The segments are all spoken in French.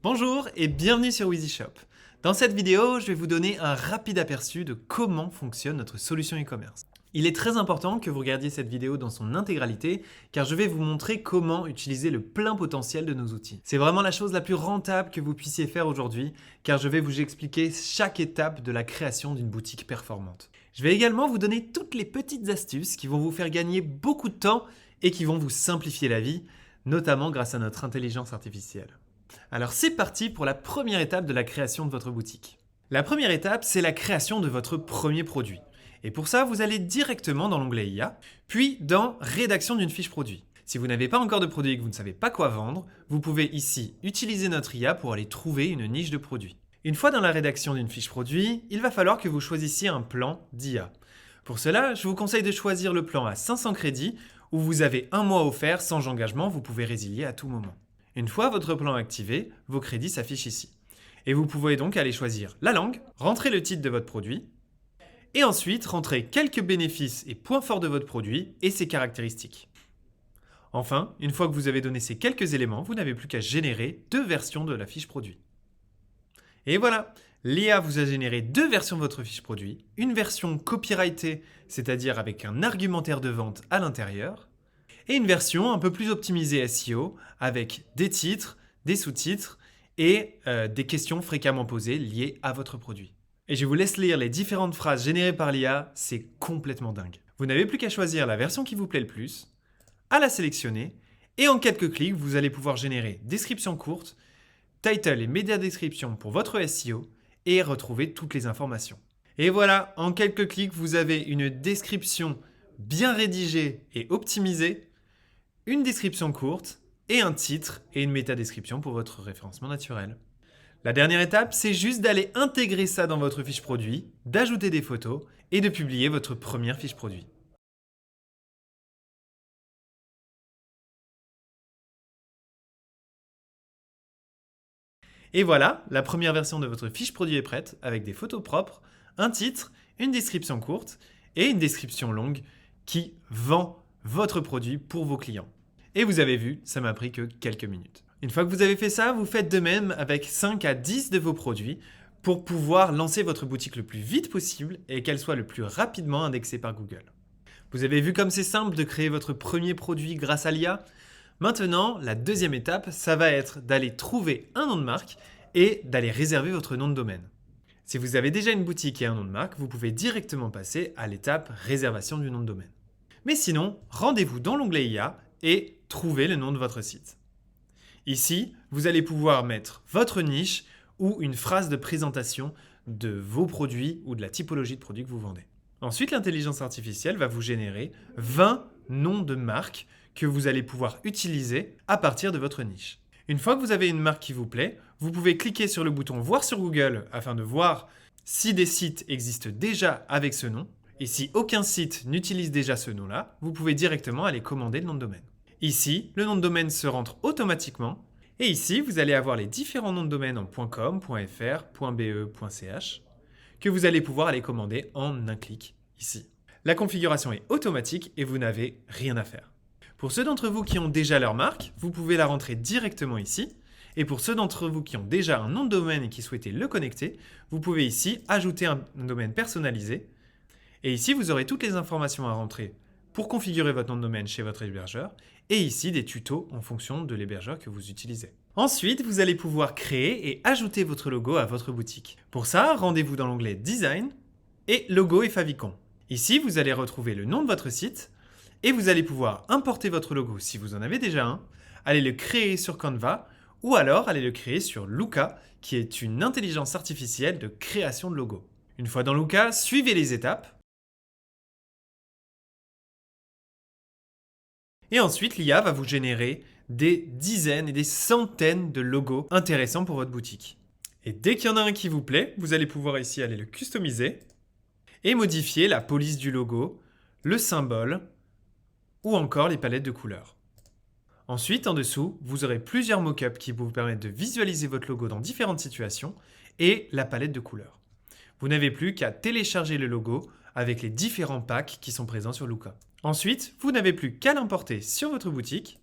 Bonjour et bienvenue sur WheezyShop. Dans cette vidéo, je vais vous donner un rapide aperçu de comment fonctionne notre solution e-commerce. Il est très important que vous regardiez cette vidéo dans son intégralité car je vais vous montrer comment utiliser le plein potentiel de nos outils. C'est vraiment la chose la plus rentable que vous puissiez faire aujourd'hui car je vais vous expliquer chaque étape de la création d'une boutique performante. Je vais également vous donner toutes les petites astuces qui vont vous faire gagner beaucoup de temps et qui vont vous simplifier la vie, notamment grâce à notre intelligence artificielle. Alors c'est parti pour la première étape de la création de votre boutique. La première étape, c'est la création de votre premier produit. Et pour ça, vous allez directement dans l'onglet IA, puis dans Rédaction d'une fiche produit. Si vous n'avez pas encore de produit et que vous ne savez pas quoi vendre, vous pouvez ici utiliser notre IA pour aller trouver une niche de produit. Une fois dans la rédaction d'une fiche produit, il va falloir que vous choisissiez un plan d'IA. Pour cela, je vous conseille de choisir le plan à 500 crédits où vous avez un mois offert sans engagement, vous pouvez résilier à tout moment. Une fois votre plan activé, vos crédits s'affichent ici. Et vous pouvez donc aller choisir la langue, rentrer le titre de votre produit, et ensuite rentrer quelques bénéfices et points forts de votre produit et ses caractéristiques. Enfin, une fois que vous avez donné ces quelques éléments, vous n'avez plus qu'à générer 2 versions de la fiche produit. Et voilà, l'IA vous a généré 2 versions de votre fiche produit, une version copyrightée, c'est-à-dire avec un argumentaire de vente à l'intérieur, et une version un peu plus optimisée SEO avec des titres, des sous-titres et des questions fréquemment posées liées à votre produit. Et je vous laisse lire les différentes phrases générées par l'IA, c'est complètement dingue. Vous n'avez plus qu'à choisir la version qui vous plaît le plus, à la sélectionner, et en quelques clics, vous allez pouvoir générer description courte, title et média description pour votre SEO, et retrouver toutes les informations. Et voilà, en quelques clics, vous avez une description bien rédigée et optimisée, une description courte et un titre et une métadescription pour votre référencement naturel. La dernière étape, c'est juste d'aller intégrer ça dans votre fiche produit, d'ajouter des photos et de publier votre première fiche produit. Et voilà, la première version de votre fiche produit est prête avec des photos propres, un titre, une description courte et une description longue qui vend votre produit pour vos clients. Et vous avez vu, ça m'a pris que quelques minutes. Une fois que vous avez fait ça, vous faites de même avec 5 à 10 de vos produits pour pouvoir lancer votre boutique le plus vite possible et qu'elle soit le plus rapidement indexée par Google. Vous avez vu comme c'est simple de créer votre premier produit grâce à l'IA ? Maintenant, la deuxième étape, ça va être d'aller trouver un nom de marque et d'aller réserver votre nom de domaine. Si vous avez déjà une boutique et un nom de marque, vous pouvez directement passer à l'étape réservation du nom de domaine. Mais sinon, rendez-vous dans l'onglet IA et trouvez le nom de votre site. Ici, vous allez pouvoir mettre votre niche ou une phrase de présentation de vos produits ou de la typologie de produits que vous vendez. Ensuite, l'intelligence artificielle va vous générer 20 noms de marques que vous allez pouvoir utiliser à partir de votre niche. Une fois que vous avez une marque qui vous plaît, vous pouvez cliquer sur le bouton Voir sur Google afin de voir si des sites existent déjà avec ce nom. Et si aucun site n'utilise déjà ce nom-là, vous pouvez directement aller commander le nom de domaine. Ici, le nom de domaine se rentre automatiquement. Et ici, vous allez avoir les différents noms de domaine en .com, .fr, .be, .ch que vous allez pouvoir aller commander en un clic ici. La configuration est automatique et vous n'avez rien à faire. Pour ceux d'entre vous qui ont déjà leur marque, vous pouvez la rentrer directement ici. Et pour ceux d'entre vous qui ont déjà un nom de domaine et qui souhaitent le connecter, vous pouvez ici ajouter un domaine personnalisé. Et ici, vous aurez toutes les informations à rentrer pour configurer votre nom de domaine chez votre hébergeur. Et ici, des tutos en fonction de l'hébergeur que vous utilisez. Ensuite, vous allez pouvoir créer et ajouter votre logo à votre boutique. Pour ça, rendez-vous dans l'onglet Design et Logo et favicon. Ici, vous allez retrouver le nom de votre site et vous allez pouvoir importer votre logo si vous en avez déjà un, aller le créer sur Canva ou alors aller le créer sur Luca, qui est une intelligence artificielle de création de logo. Une fois dans Luca, suivez les étapes. Et ensuite, l'IA va vous générer des dizaines et des centaines de logos intéressants pour votre boutique. Et dès qu'il y en a un qui vous plaît, vous allez pouvoir ici aller le customiser et modifier la police du logo, le symbole ou encore les palettes de couleurs. Ensuite, en dessous, vous aurez plusieurs mock-ups qui vous permettent de visualiser votre logo dans différentes situations et la palette de couleurs. Vous n'avez plus qu'à télécharger le logo avec les différents packs qui sont présents sur Luca. Ensuite, vous n'avez plus qu'à l'importer sur votre boutique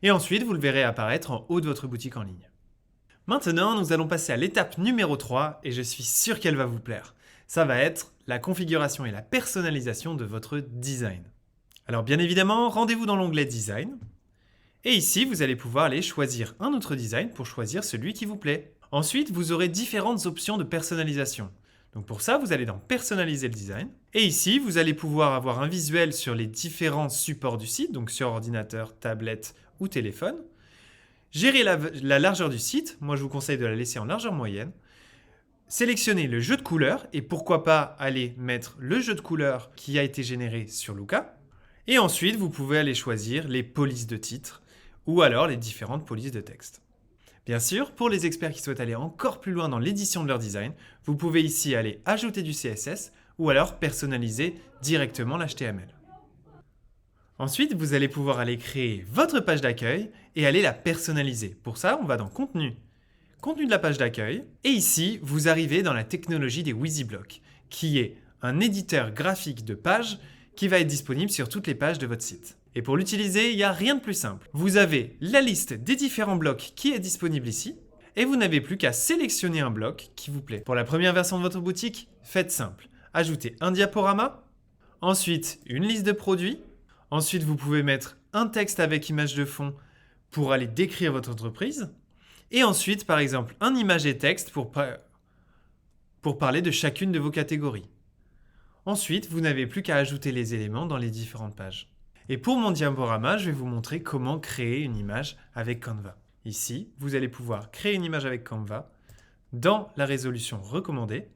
Et ensuite, vous le verrez apparaître en haut de votre boutique en ligne. Maintenant, nous allons passer à l'étape numéro 3 et je suis sûr qu'elle va vous plaire. Ça va être la configuration et la personnalisation de votre design. Alors bien évidemment, rendez-vous dans l'onglet Design. Et ici, vous allez pouvoir aller choisir un autre design pour choisir celui qui vous plaît. Ensuite, vous aurez différentes options de personnalisation. Donc pour ça, vous allez dans Personnaliser le design. Et ici, vous allez pouvoir avoir un visuel sur les différents supports du site, donc sur ordinateur, tablette ou téléphone. Gérer la largeur du site, moi je vous conseille de la laisser en largeur moyenne. Sélectionnez le jeu de couleurs et pourquoi pas aller mettre le jeu de couleurs qui a été généré sur Luca. Et ensuite, vous pouvez aller choisir les polices de titre ou alors les différentes polices de texte. Bien sûr, pour les experts qui souhaitent aller encore plus loin dans l'édition de leur design, vous pouvez ici aller ajouter du CSS ou alors personnaliser directement l'HTML. Ensuite, vous allez pouvoir aller créer votre page d'accueil et aller la personnaliser. Pour ça, on va dans Contenu, Contenu de la page d'accueil. Et ici, vous arrivez dans la technologie des WYSIBLOCK, qui est un éditeur graphique de pages qui va être disponible sur toutes les pages de votre site. Et pour l'utiliser, il n'y a rien de plus simple. Vous avez la liste des différents blocs qui est disponible ici, et vous n'avez plus qu'à sélectionner un bloc qui vous plaît. Pour la première version de votre boutique, faites simple. Ajoutez un diaporama, ensuite une liste de produits, ensuite vous pouvez mettre un texte avec image de fond pour aller décrire votre entreprise, et ensuite par exemple un image et texte pour parler de chacune de vos catégories. Ensuite, vous n'avez plus qu'à ajouter les éléments dans les différentes pages. Et pour mon diaporama, je vais vous montrer comment créer une image avec Canva. Ici, vous allez pouvoir créer une image avec Canva dans la résolution recommandée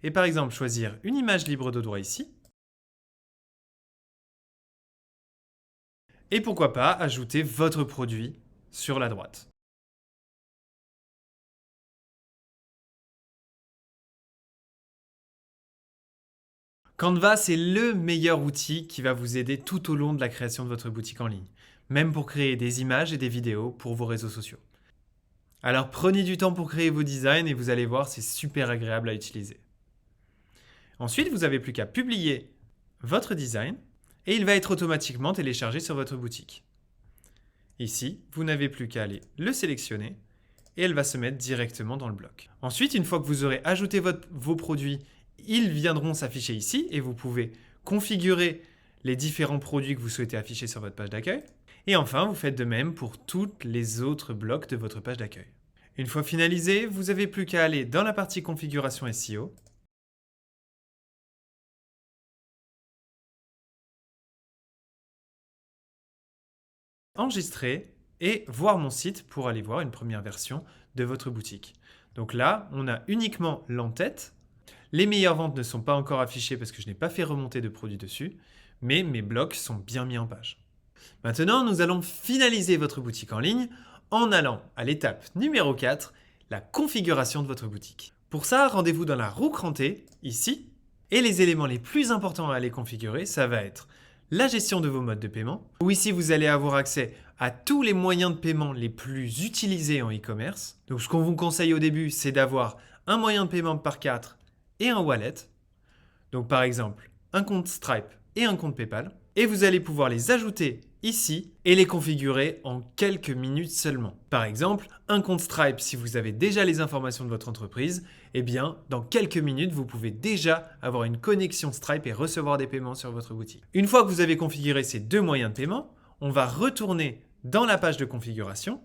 et par exemple choisir une image libre de droit ici. Et pourquoi pas ajouter votre produit sur la droite. Canva, c'est le meilleur outil qui va vous aider tout au long de la création de votre boutique en ligne, même pour créer des images et des vidéos pour vos réseaux sociaux. Alors prenez du temps pour créer vos designs et vous allez voir, c'est super agréable à utiliser. Ensuite, vous n'avez plus qu'à publier votre design et il va être automatiquement téléchargé sur votre boutique. Ici, vous n'avez plus qu'à aller le sélectionner et elle va se mettre directement dans le bloc. Ensuite, une fois que vous aurez ajouté vos produits, ils viendront s'afficher ici et vous pouvez configurer les différents produits que vous souhaitez afficher sur votre page d'accueil. Et enfin, vous faites de même pour tous les autres blocs de votre page d'accueil. Une fois finalisé, vous n'avez plus qu'à aller dans la partie configuration SEO. Enregistrer et voir mon site pour aller voir une première version de votre boutique. Donc là, on a uniquement l'en-tête. Les meilleures ventes ne sont pas encore affichées parce que je n'ai pas fait remonter de produits dessus, mais mes blocs sont bien mis en page. Maintenant, nous allons finaliser votre boutique en ligne en allant à l'étape numéro 4, la configuration de votre boutique. Pour ça, rendez-vous dans la roue crantée, ici, et les éléments les plus importants à aller configurer, ça va être la gestion de vos modes de paiement, où ici vous allez avoir accès à tous les moyens de paiement les plus utilisés en e-commerce. Donc ce qu'on vous conseille au début, c'est d'avoir un moyen de paiement par 4 et un wallet. Donc par exemple, un compte Stripe et un compte PayPal. Et vous allez pouvoir les ajouter ici et les configurer en quelques minutes seulement. Par exemple, un compte Stripe, si vous avez déjà les informations de votre entreprise, eh bien, dans quelques minutes, vous pouvez déjà avoir une connexion Stripe et recevoir des paiements sur votre boutique. Une fois que vous avez configuré ces deux moyens de paiement, on va retourner dans la page de configuration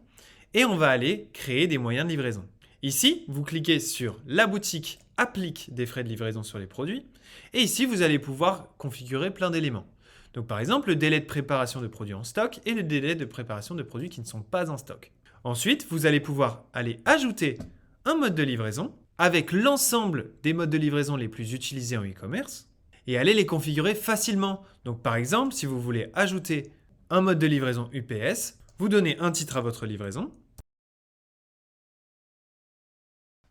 et on va aller créer des moyens de livraison. Ici, vous cliquez sur la boutique applique des frais de livraison sur les produits et ici, vous allez pouvoir configurer plein d'éléments. Donc par exemple, le délai de préparation de produits en stock et le délai de préparation de produits qui ne sont pas en stock. Ensuite, vous allez pouvoir aller ajouter un mode de livraison avec l'ensemble des modes de livraison les plus utilisés en e-commerce et aller les configurer facilement. Donc par exemple, si vous voulez ajouter un mode de livraison UPS, vous donnez un titre à votre livraison.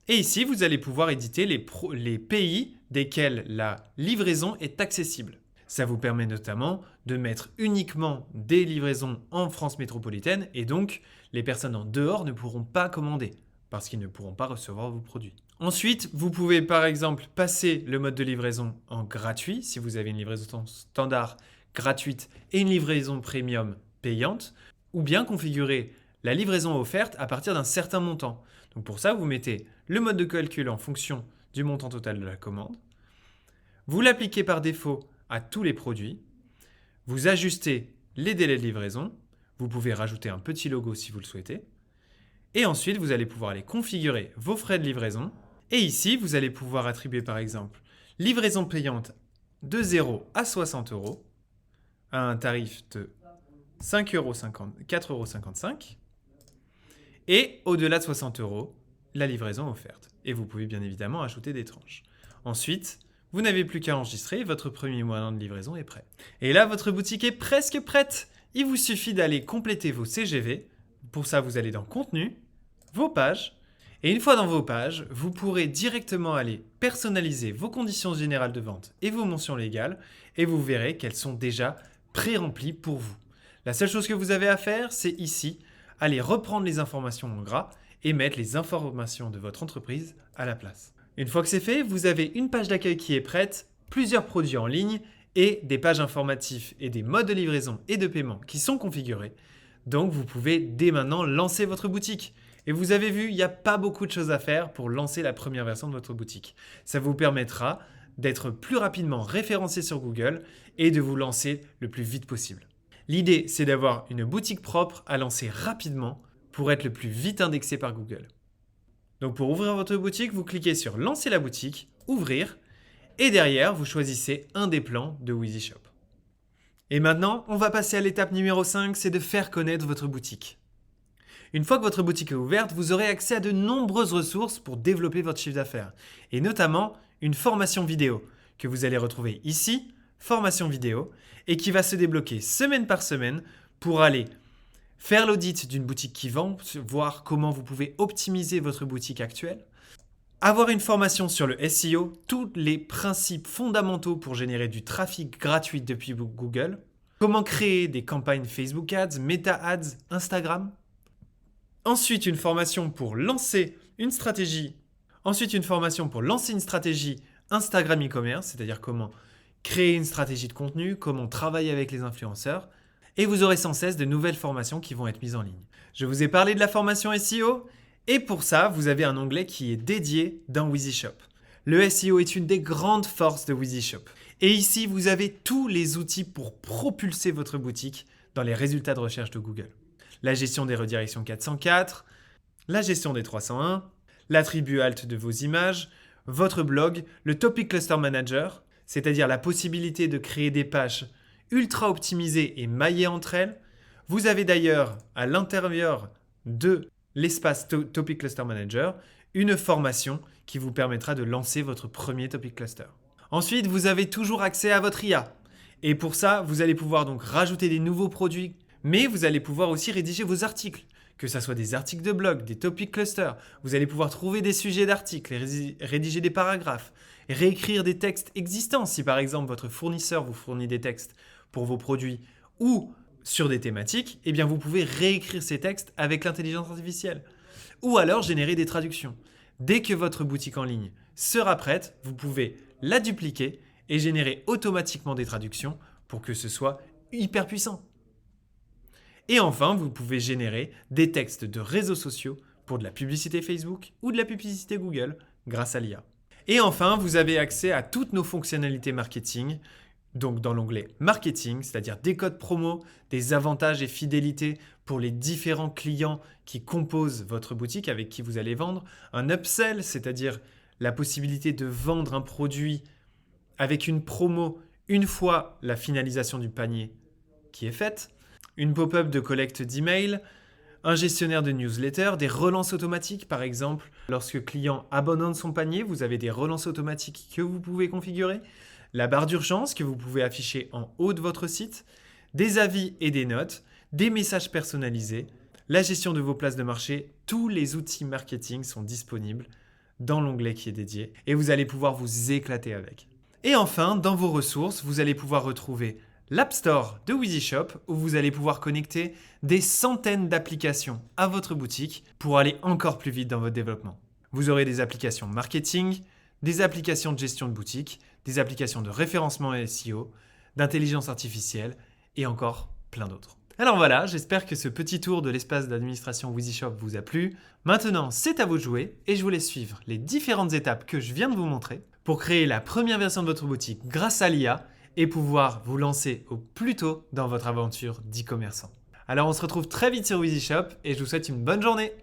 Et ici, vous allez pouvoir éditer les pays desquels la livraison est accessible. Ça vous permet notamment de mettre uniquement des livraisons en France métropolitaine et donc les personnes en dehors ne pourront pas commander parce qu'ils ne pourront pas recevoir vos produits. Ensuite, vous pouvez par exemple passer le mode de livraison en gratuit si vous avez une livraison standard gratuite et une livraison premium payante ou bien configurer la livraison offerte à partir d'un certain montant. Donc pour ça, vous mettez le mode de calcul en fonction du montant total de la commande. Vous l'appliquez par défaut à tous les produits. Vous ajustez les délais de livraison. Vous pouvez rajouter un petit logo si vous le souhaitez. Et ensuite, vous allez pouvoir aller configurer vos frais de livraison. Et ici, vous allez pouvoir attribuer par exemple livraison payante de 0 à 60 € à un tarif de 4,55 €. Et au-delà de 60 €, la livraison offerte. Et vous pouvez bien évidemment ajouter des tranches. Ensuite, vous n'avez plus qu'à enregistrer, votre premier moyen de livraison est prêt. Et là, votre boutique est presque prête. Il vous suffit d'aller compléter vos CGV. Pour ça, vous allez dans Contenu, vos pages. Et une fois dans vos pages, vous pourrez directement aller personnaliser vos conditions générales de vente et vos mentions légales. Et vous verrez qu'elles sont déjà pré-remplies pour vous. La seule chose que vous avez à faire, c'est ici, aller reprendre les informations en gras et mettre les informations de votre entreprise à la place. Une fois que c'est fait, vous avez une page d'accueil qui est prête, plusieurs produits en ligne et des pages informatives et des modes de livraison et de paiement qui sont configurés. Donc vous pouvez dès maintenant lancer votre boutique. Et vous avez vu, il n'y a pas beaucoup de choses à faire pour lancer la première version de votre boutique. Ça vous permettra d'être plus rapidement référencé sur Google et de vous lancer le plus vite possible. L'idée, c'est d'avoir une boutique propre à lancer rapidement pour être le plus vite indexé par Google. Donc pour ouvrir votre boutique, vous cliquez sur Lancer la boutique, Ouvrir, et derrière, vous choisissez un des plans de WheezyShop. Et maintenant, on va passer à l'étape numéro 5, c'est de faire connaître votre boutique. Une fois que votre boutique est ouverte, vous aurez accès à de nombreuses ressources pour développer votre chiffre d'affaires, et notamment une formation vidéo que vous allez retrouver ici, formation vidéo, et qui va se débloquer semaine par semaine pour aller faire l'audit d'une boutique qui vend, voir comment vous pouvez optimiser votre boutique actuelle, avoir une formation sur le SEO, tous les principes fondamentaux pour générer du trafic gratuit depuis Google, comment créer des campagnes Facebook Ads, Meta Ads, Instagram. Ensuite, une formation pour lancer une stratégie. Instagram e-commerce, c'est-à-dire comment créer une stratégie de contenu, comment travailler avec les influenceurs. Et vous aurez sans cesse de nouvelles formations qui vont être mises en ligne. Je vous ai parlé de la formation SEO et pour ça, vous avez un onglet qui est dédié dans WheezyShop. Le SEO est une des grandes forces de WheezyShop. Et ici, vous avez tous les outils pour propulser votre boutique dans les résultats de recherche de Google. La gestion des redirections 404, la gestion des 301, l'attribut alt de vos images, votre blog, le Topic Cluster Manager, c'est-à-dire la possibilité de créer des pages ultra optimisées et maillées entre elles. Vous avez d'ailleurs à l'intérieur de l'espace Topic Cluster Manager une formation qui vous permettra de lancer votre premier Topic Cluster. Ensuite, vous avez toujours accès à votre IA. Et pour ça, vous allez pouvoir donc rajouter des nouveaux produits, mais vous allez pouvoir aussi rédiger vos articles, que ce soit des articles de blog, des topic clusters. Vous allez pouvoir trouver des sujets d'articles, rédiger des paragraphes, réécrire des textes existants si par exemple votre fournisseur vous fournit des textes pour vos produits ou sur des thématiques, eh bien vous pouvez réécrire ces textes avec l'intelligence artificielle. Ou alors générer des traductions. Dès que votre boutique en ligne sera prête, vous pouvez la dupliquer et générer automatiquement des traductions pour que ce soit hyper puissant. Et enfin, vous pouvez générer des textes de réseaux sociaux pour de la publicité Facebook ou de la publicité Google grâce à l'IA. Et enfin, vous avez accès à toutes nos fonctionnalités marketing, donc dans l'onglet Marketing, c'est-à-dire des codes promo, des avantages et fidélités pour les différents clients qui composent votre boutique avec qui vous allez vendre, un upsell, c'est-à-dire la possibilité de vendre un produit avec une promo une fois la finalisation du panier qui est faite, une pop-up de collecte d'email, un gestionnaire de newsletter, des relances automatiques par exemple. Lorsque le client abandonne son panier, vous avez des relances automatiques que vous pouvez configurer, la barre d'urgence que vous pouvez afficher en haut de votre site, des avis et des notes, des messages personnalisés, la gestion de vos places de marché. Tous les outils marketing sont disponibles dans l'onglet qui est dédié et vous allez pouvoir vous éclater avec. Et enfin, dans vos ressources, vous allez pouvoir retrouver l'App Store de WheezyShop où vous allez pouvoir connecter des centaines d'applications à votre boutique pour aller encore plus vite dans votre développement. Vous aurez des applications marketing, des applications de gestion de boutique, des applications de référencement SEO, d'intelligence artificielle et encore plein d'autres. Alors voilà, j'espère que ce petit tour de l'espace d'administration WheezyShop vous a plu. Maintenant, c'est à vous de jouer et je vous laisse suivre les différentes étapes que je viens de vous montrer pour créer la première version de votre boutique grâce à l'IA et pouvoir vous lancer au plus tôt dans votre aventure d'e-commerçant. Alors on se retrouve très vite sur WheezyShop et je vous souhaite une bonne journée.